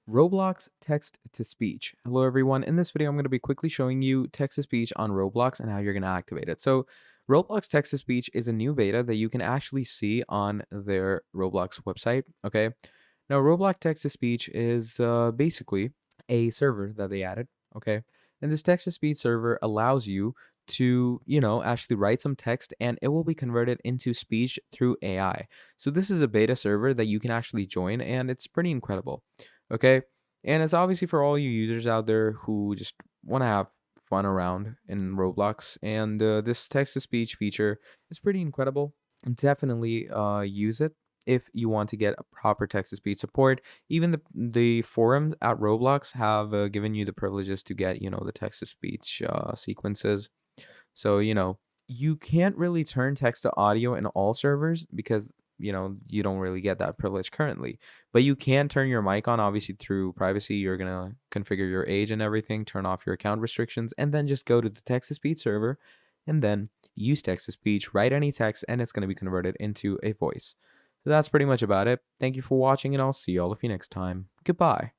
Roblox Text-to-Speech. Hello everyone. In this video, I'm going to be quickly showing you text-to-speech on Roblox and how you're going to activate it. So Roblox Text-to-Speech is a new beta that you can actually see on their Roblox website. Okay. Now Roblox Text-to-Speech is basically a server that they added. Okay. And this text-to-speech server allows you to, actually write some text and it will be converted into speech through AI. So this is a beta server that you can actually join and it's pretty incredible. Okay. And it's obviously for all you users out there who just want to have fun around in Roblox. And this text to speech feature is pretty incredible. Definitely use it if you want to get a proper text to speech support. Even the forums at Roblox have given you the privileges to get, the text to speech sequences. So, you can't really turn text to audio in all servers because, you don't really get that privilege currently. But you can turn your mic on, obviously, through privacy. You're going to configure your age and everything, turn off your account restrictions, and then just go to the text to speech server and then use text to speech, write any text, and it's going to be converted into a voice. So that's pretty much about it. Thank you for watching, and I'll see all of you next time. Goodbye.